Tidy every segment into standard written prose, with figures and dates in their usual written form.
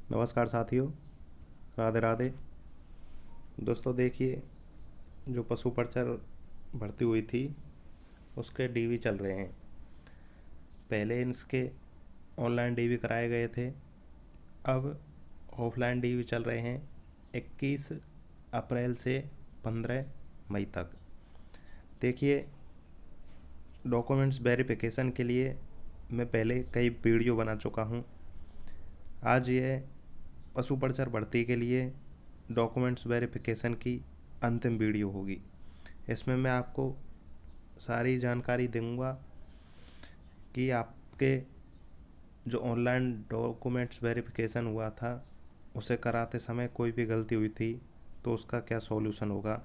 नमस्कार साथियों, राधे राधे। दोस्तों देखिए, जो पशु पर्चर भर्ती हुई थी उसके डीवी चल रहे हैं। पहले इसके ऑनलाइन डीवी कराए गए थे, अब ऑफलाइन डीवी चल रहे हैं 21 अप्रैल से 15 मई तक। देखिए, डॉक्यूमेंट्स वेरिफिकेशन के लिए मैं पहले कई वीडियो बना चुका हूँ। आज ये पशु पर्चर भर्ती के लिए डॉक्यूमेंट्स वेरिफिकेशन की अंतिम वीडियो होगी। इसमें मैं आपको सारी जानकारी दूंगा कि आपके जो ऑनलाइन डॉक्यूमेंट्स वेरिफिकेशन हुआ था उसे कराते समय कोई भी गलती हुई थी तो उसका क्या सॉल्यूशन होगा।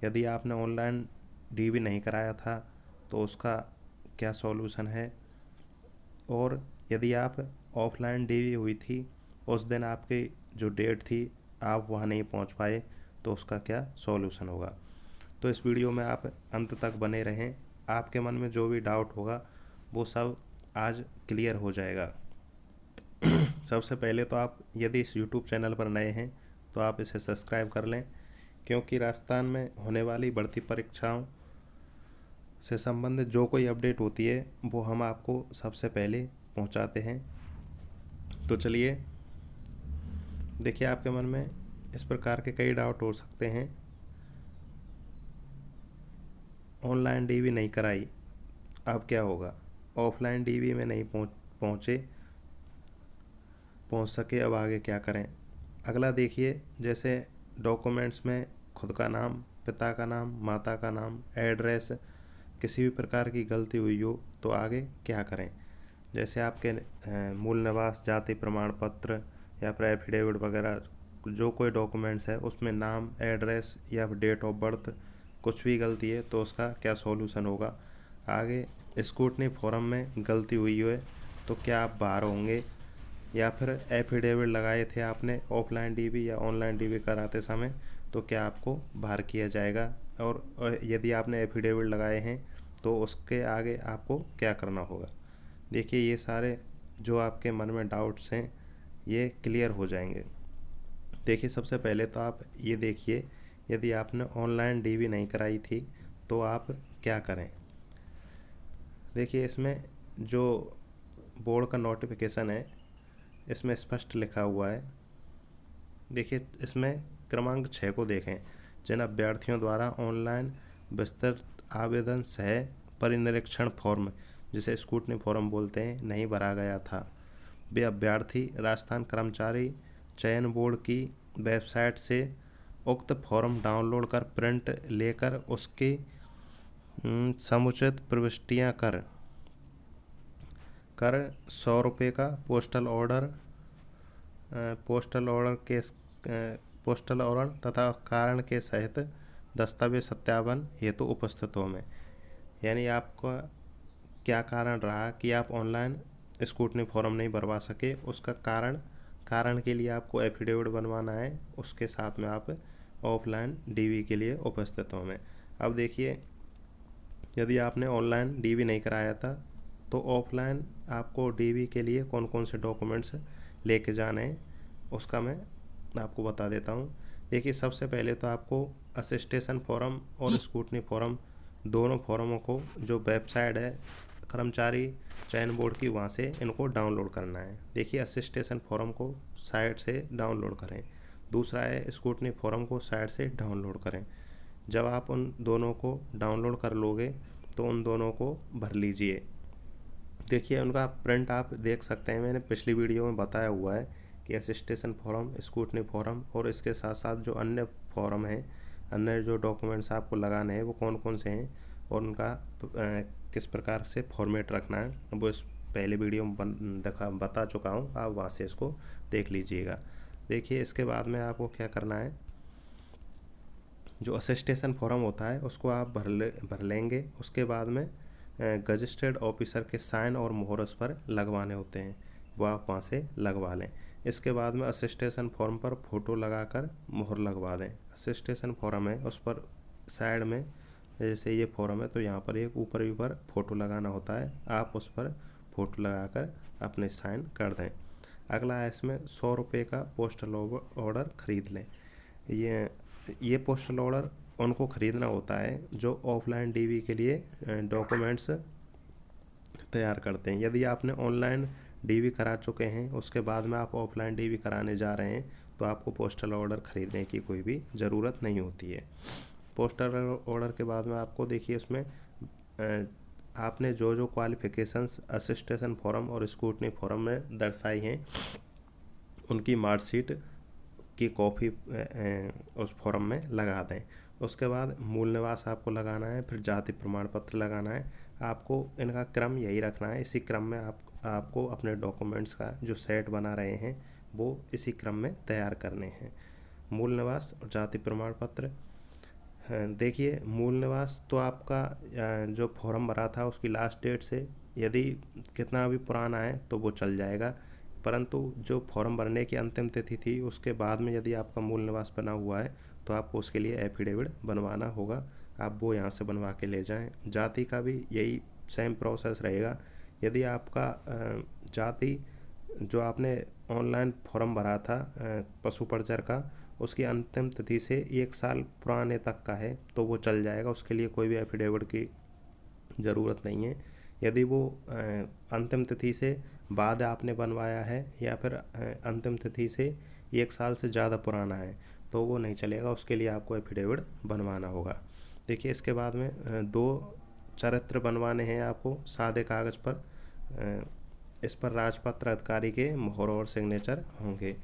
यदि आपने ऑनलाइन डीवी नहीं कराया था तो उसका क्या सॉल्यूशन है, और यदि आप ऑफलाइन डीवी हुई थी, उस दिन आपकी जो डेट थी आप वहाँ नहीं पहुँच पाए तो उसका क्या सॉल्यूशन होगा। तो इस वीडियो में आप अंत तक बने रहें। आपके मन में जो भी डाउट होगा वो सब आज क्लियर हो जाएगा। सबसे पहले तो आप यदि इस यूट्यूब चैनल पर नए हैं तो आप इसे सब्सक्राइब कर लें, क्योंकि राजस्थान में होने वाली बढ़ती परीक्षाओं से संबंधित जो कोई अपडेट होती है वो हम आपको सबसे पहले पहुंचाते हैं। तो चलिए, देखिए, आपके मन में इस प्रकार के कई डाउट हो सकते हैं। ऑनलाइन डीवी नहीं कराई, अब क्या होगा। ऑफलाइन डीवी में नहीं पहुँचे पहुँच सके, अब आगे क्या करें। अगला देखिए, जैसे डॉक्यूमेंट्स में खुद का नाम, पिता का नाम, माता का नाम, एड्रेस, किसी भी प्रकार की गलती हुई हो तो आगे क्या करें। जैसे आपके मूल निवास, जाति प्रमाण पत्र या फिर एफिडेविट वगैरह जो कोई डॉक्यूमेंट्स है उसमें नाम, एड्रेस या फिर डेट ऑफ बर्थ कुछ भी गलती है तो उसका क्या सॉल्यूशन होगा। आगे स्क्रूटनी फॉर्म में गलती हुई है तो क्या आप बाहर होंगे, या फिर एफिडेविट लगाए थे आपने ऑफलाइन डीवी या ऑनलाइन डीवी कराते समय तो क्या आपको बाहर किया जाएगा। और यदि आपने एफिडेविट लगाए हैं तो उसके आगे आपको क्या करना होगा। देखिए, ये सारे जो आपके मन में डाउट्स हैं ये क्लियर हो जाएंगे। देखिए, सबसे पहले तो आप ये देखिए, यदि आपने ऑनलाइन डीवी नहीं कराई थी तो आप क्या करें। देखिए, इसमें जो बोर्ड का नोटिफिकेशन है इसमें स्पष्ट लिखा हुआ है। देखिए, इसमें क्रमांक 6 को देखें। जिन अभ्यर्थियों द्वारा ऑनलाइन विस्तृत आवेदन सह परिनिरीक्षण फॉर्म, जिसे स्क्रूटनी फॉर्म बोलते हैं, नहीं भरा गया था, वे अभ्यर्थी राजस्थान कर्मचारी चयन बोर्ड की वेबसाइट से उक्त फॉर्म डाउनलोड कर प्रिंट लेकर उसकी समुचित प्रविष्टियां कर कर 100 रुपये का पोस्टल ऑर्डर के पोस्टल ऑर्डर तथा कारण के सहित दस्तावेज सत्यापन हेतु उपस्थित हो में। यानी आपका क्या कारण रहा कि आप ऑनलाइन स्क्रूटनी फॉर्म नहीं भरवा सके, उसका कारण के लिए आपको एफिडेविट बनवाना है, उसके साथ में आप ऑफलाइन डीवी के लिए उपस्थित हो में। अब देखिए, यदि आपने ऑनलाइन डीवी नहीं कराया था तो ऑफलाइन आपको डीवी के लिए कौन कौन से डॉक्यूमेंट्स लेके जाने हैं उसका मैं आपको बता देता हूँ। देखिए, सबसे पहले तो आपको असिस्टेशन फॉर्म और स्क्रूटनी फॉर्म, दोनों फॉर्मों को जो वेबसाइट है कर्मचारी चयन बोर्ड की, वहाँ से इनको डाउनलोड करना है। देखिए, असिस्टेशन फॉर्म को साइट से डाउनलोड करें, दूसरा है स्क्रूटनी फॉर्म को साइट से डाउनलोड करें। जब आप उन दोनों को डाउनलोड कर लोगे तो उन दोनों को भर लीजिए। देखिए, उनका प्रिंट आप देख सकते हैं, मैंने पिछली वीडियो में बताया हुआ है कि असिस्टेशन फॉर्म, स्क्रूटनी फॉर्म और इसके साथ साथ जो अन्य फॉर्म हैं, अन्य जो डॉक्यूमेंट्स आपको लगाने हैं वो कौन कौन से हैं और उनका किस प्रकार से फॉर्मेट रखना है, वो इस पहले वीडियो में बता चुका हूँ। आप वहाँ से इसको देख लीजिएगा। देखिए, इसके बाद में आपको क्या करना है, जो असिस्टेशन फॉर्म होता है उसको आप भर लेंगे। उसके बाद में रजिस्टर्ड ऑफिसर के साइन और मोहर उस पर लगवाने होते हैं, वो आप वहाँ से लगवा लें। इसके बाद में असिस्टेशन फॉर्म पर फ़ोटो लगाकर मोहर लगवा दें। असिस्टेशन फॉर्म है उस पर साइड में, जैसे ये फॉर्म है तो यहाँ पर एक ऊपर भी पर फ़ोटो लगाना होता है, आप उस पर फ़ोटो लगाकर अपने साइन कर दें। अगला है इसमें 100 रुपये का पोस्टल ऑर्डर खरीद लें। ये पोस्टल ऑर्डर उनको ख़रीदना होता है जो ऑफलाइन डीवी के लिए डॉक्यूमेंट्स तैयार करते हैं। यदि आपने ऑनलाइन डीवी करा चुके हैं, उसके बाद में आप ऑफलाइन डीवी कराने जा रहे हैं, तो आपको पोस्टल ऑर्डर ख़रीदने की कोई भी ज़रूरत नहीं होती है। पोस्टल ऑर्डर के बाद में आपको देखिए उसमें आपने जो जो क्वालिफ़िकेशंस असिस्टेशन फॉर्म और स्क्रूटनी फॉर्म में दर्शाई हैं, उनकी मार्कशीट की कॉपी उस फॉर्म में लगा दें। उसके बाद मूल निवास आपको लगाना है, फिर जाति प्रमाण पत्र लगाना है। आपको इनका क्रम यही रखना है। इसी क्रम में आपको अपने डॉक्यूमेंट्स का जो सेट बना रहे हैं वो इसी क्रम में तैयार करने हैं। मूल निवास और जाति प्रमाण पत्र। देखिए मूल निवास तो आपका जो फॉर्म भरा था उसकी लास्ट डेट से यदि कितना भी पुराना है तो वो चल जाएगा, परंतु जो फॉर्म भरने की अंतिम तिथि थी उसके बाद में यदि आपका मूल निवास बना हुआ है तो आपको उसके लिए एफिडेविट बनवाना होगा। आप वो यहाँ से बनवा के ले जाएं। जाति का भी यही सेम प्रोसेस रहेगा। यदि आपका जाति जो आपने ऑनलाइन फॉर्म भरा था पशु परिचर का, उसकी अंतिम तिथि से 1 साल पुराने तक का है तो वो चल जाएगा। उसके लिए कोई भी एफिडेविट की ज़रूरत नहीं है। यदि वो अंतिम तिथि से बाद आपने बनवाया है या फिर अंतिम तिथि से 1 साल से ज़्यादा पुराना है तो वो नहीं चलेगा, उसके लिए आपको एफिडेविट बनवाना होगा। देखिए इसके बाद में 2 चरित्र बनवाने हैं आपको सादे कागज़ पर। इस पर राजपत्र अधिकारी के मोहर और सिग्नेचर होंगे।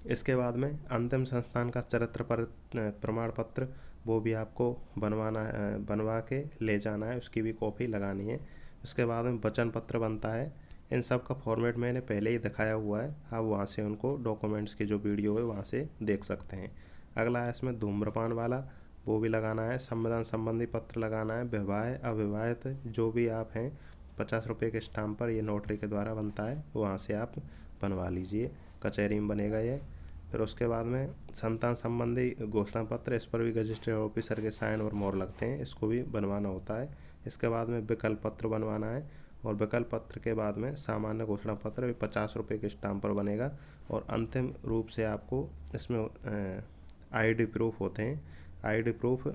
इसके बाद में अंतिम संस्थान का चरित्र पर प्रमाण पत्र, वो भी आपको बनवा के ले जाना है, उसकी भी कॉपी लगानी है। इसके बाद में वचन पत्र बनता है। इन सब का फॉर्मेट मैंने पहले ही दिखाया हुआ है, आप वहाँ से उनको डॉक्यूमेंट्स की जो वीडियो है वहाँ से देख सकते हैं। अगला है इसमें धूम्रपान वाला, वो भी लगाना है। संविधान संबंधी पत्र लगाना है। विवाह अविवाहित जो भी आप हैं, 50 रुपये के स्टाम्प पर ये नोटरी के द्वारा बनता है, वहाँ से आप बनवा लीजिए, कचहरी में बनेगा ये। फिर उसके बाद में संतान संबंधी घोषणा पत्र, इस पर भी रजिस्ट्रेड ऑफिसर के साइन और मोहर लगते हैं, इसको भी बनवाना होता है। इसके बाद में विकल्प पत्र बनवाना है और विकल्प पत्र के बाद में सामान्य घोषणा पत्र भी 50 रुपये के स्टाम्प पर बनेगा। और अंतिम रूप से आपको इसमें आईडी प्रूफ होते हैं। आईडी प्रूफ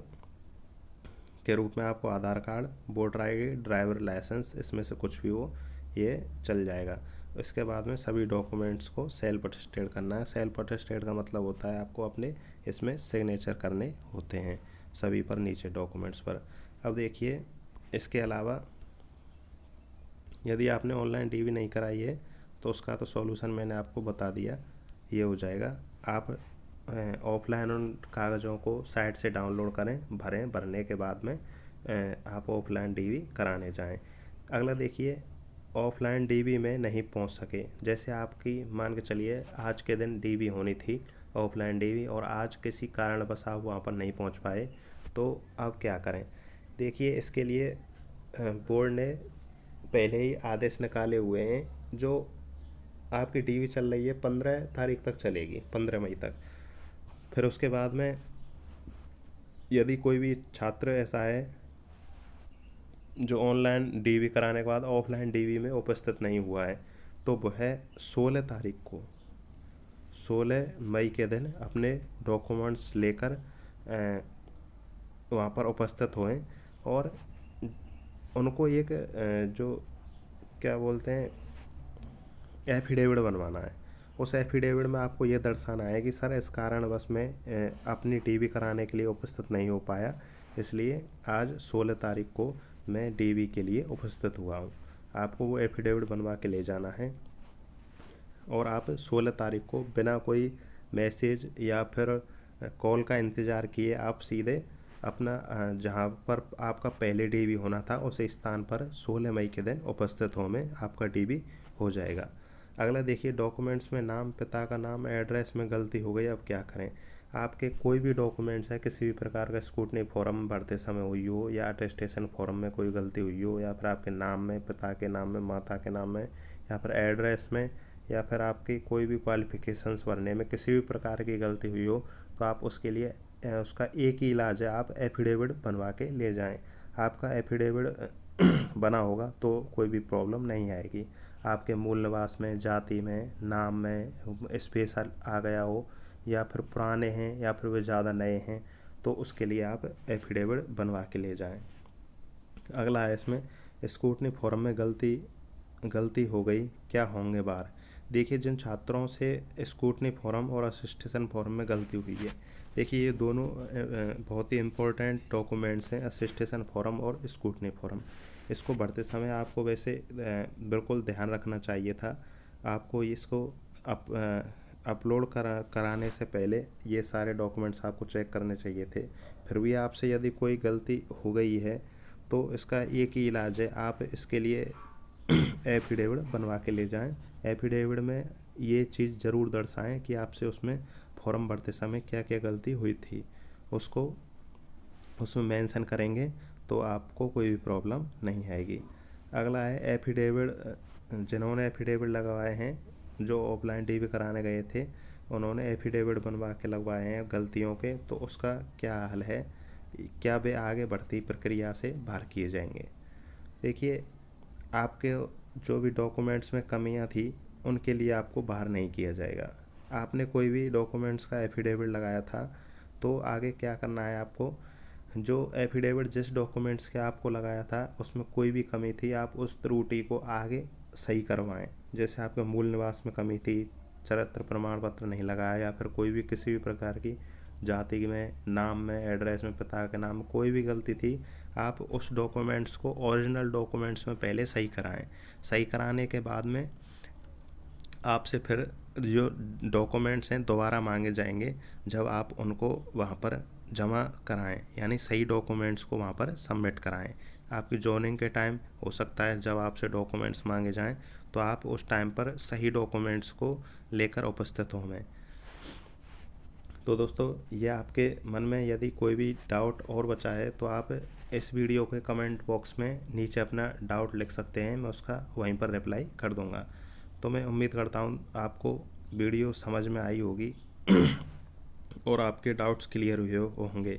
के रूप में आपको Aadhaar card, voter ID, driver licence, इसमें से कुछ भी हो ये चल जाएगा। इसके बाद में सभी डॉक्यूमेंट्स को सेल्फ अटेस्टेड करना है। सेल्फ अटेस्टेड का मतलब होता है आपको अपने इसमें सिग्नेचर करने होते हैं सभी पर, नीचे डॉक्यूमेंट्स पर। अब देखिए इसके अलावा यदि आपने ऑनलाइन डीवी नहीं कराई है तो उसका तो सॉल्यूशन मैंने आपको बता दिया, ये हो जाएगा। आप ऑफलाइन उन कागज़ों को साइट से डाउनलोड करें, भरने के बाद में आप ऑफलाइन डीवी कराने जाएं। अगला देखिए ऑफलाइन डीवी में नहीं पहुंच सके, जैसे आपकी मान के चलिए आज के दिन डीवी होनी थी ऑफलाइन डीवी और आज किसी कारणवश आप वहाँ पर नहीं पहुँच पाए, तो आप क्या करें। देखिए इसके लिए बोर्ड ने पहले ही आदेश निकाले हुए हैं। जो आपकी डीवी चल रही है 15 तारीख तक चलेगी, 15 मई तक। फिर उसके बाद में यदि कोई भी छात्र ऐसा है जो ऑनलाइन डीवी कराने के बाद ऑफलाइन डीवी में उपस्थित नहीं हुआ है, तो वह 16 तारीख को 16 मई के दिन अपने डॉक्यूमेंट्स लेकर वहाँ पर उपस्थित हुए और उनको एक जो क्या बोलते हैं एफिडेविट बनवाना है। उस एफिडेविट में आपको ये दर्शाना है कि सर इस कारणवश मैं अपनी डीवी कराने के लिए उपस्थित नहीं हो पाया, इसलिए आज 16 तारीख को मैं डीवी के लिए उपस्थित हुआ हूँ। आपको वो एफिडेविट बनवा के ले जाना है और आप 16 तारीख को बिना कोई मैसेज या फिर कॉल का इंतज़ार किए आप सीधे अपना जहाँ पर आपका पहले डीवी होना था उस स्थान पर 16 मई के दिन उपस्थित हो में आपका डीवी हो जाएगा। अगला देखिए डॉक्यूमेंट्स में नाम, पिता का नाम, एड्रेस में गलती हो गई, अब क्या करें। आपके कोई भी डॉक्यूमेंट्स है, किसी भी प्रकार का स्क्रूटनी फॉर्म भरते समय हुई हो या अटेस्टेशन फॉर्म में कोई गलती हुई हो या फिर आपके नाम में, पिता के नाम में, माता के नाम में या फिर एड्रेस में या फिर आपकी कोई भी क्वालिफ़िकेशंस भरने में किसी भी प्रकार की गलती हुई हो, तो आप उसके लिए उसका एक ही इलाज है, आप एफिडेविट बनवा के ले जाएं। आपका एफिडेविट बना होगा तो कोई भी प्रॉब्लम नहीं आएगी। आपके मूल निवास में, जाति में, नाम में स्पेस आ गया हो, या फिर पुराने हैं या फिर वे ज़्यादा नए हैं, तो उसके लिए आप एफिडेविट बनवा के ले जाएं। अगला है इसमें, स्क्रूटनी फॉर्म में गलती हो गई, क्या होंगे बार। देखिए, जिन छात्रों से स्क्रूटनी फॉर्म और असिस्टेशन फॉर्म में गलती हुई है, देखिए ये दोनों बहुत ही इम्पोर्टेंट डॉक्यूमेंट्स हैं, असिस्टेशन फॉर्म और स्क्रूटनी फॉर्म। इसको भरते समय आपको वैसे बिल्कुल ध्यान रखना चाहिए था। आपको इसको अपलोड कराने से पहले ये सारे डॉक्यूमेंट्स आपको चेक करने चाहिए थे। फिर भी आपसे यदि कोई गलती हो गई है तो इसका एक ही इलाज है, आप इसके लिए एफिडेविट बनवा के ले जाएं। एफिडेविट में ये चीज़ ज़रूर दर्शाएं कि आपसे उसमें फॉर्म भरते समय क्या क्या गलती हुई थी, उसको उसमें मेंशन करेंगे तो आपको कोई भी प्रॉब्लम नहीं आएगी। अगला है एफिडेविट, जिन्होंने एफिडेविट लगवाए हैं, जो ऑफलाइन डीवी कराने गए थे, उन्होंने एफिडेविट बनवा के लगवाए हैं गलतियों के, तो उसका क्या हल है, क्या वे आगे बढ़ती प्रक्रिया से बाहर किए जाएंगे। देखिए, आपके जो भी डॉक्यूमेंट्स में कमियां थी उनके लिए आपको बाहर नहीं किया जाएगा। आपने कोई भी डॉक्यूमेंट्स का एफिडेविट लगाया था तो आगे क्या करना है आपको, जो एफिडेविट जिस डॉक्यूमेंट्स के आपको लगाया था उसमें कोई भी कमी थी, आप उस त्रुटि को आगे सही करवाएं। जैसे आपके मूल निवास में कमी थी, चरित्र प्रमाण पत्र नहीं लगाया, या फिर कोई भी किसी भी प्रकार की जाति में, नाम में, एड्रेस में, पिता के नाम में कोई भी गलती थी, आप उस डॉक्यूमेंट्स को ओरिजिनल डॉक्यूमेंट्स में पहले सही कराएं। सही कराने के बाद में आपसे फिर जो डॉक्यूमेंट्स हैं दोबारा मांगे जाएंगे, जब आप उनको वहाँ पर जमा कराएं, यानी सही डॉक्यूमेंट्स को वहाँ पर सबमिट कराएं। आपकी जॉइनिंग के टाइम हो सकता है जब आपसे डॉक्यूमेंट्स मांगे जाएं तो आप उस टाइम पर सही डॉक्यूमेंट्स को लेकर उपस्थित हों। तो दोस्तों, ये आपके मन में यदि कोई भी डाउट और बचा है तो आप इस वीडियो के कमेंट बॉक्स में नीचे अपना डाउट लिख सकते हैं, मैं उसका वहीं पर रिप्लाई कर दूंगा। तो मैं उम्मीद करता हूँ आपको वीडियो समझ में आई होगी और आपके डाउट्स क्लियर हुए होंगे।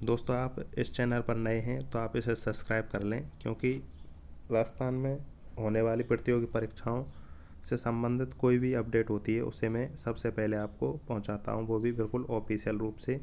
दोस्तों, आप इस चैनल पर नए हैं तो आप इसे सब्सक्राइब कर लें, क्योंकि राजस्थान में होने वाली प्रतियोगी परीक्षाओं से संबंधित कोई भी अपडेट होती है उसे मैं सबसे पहले आपको पहुंचाता हूं, वो भी बिल्कुल ऑफिशियल रूप से।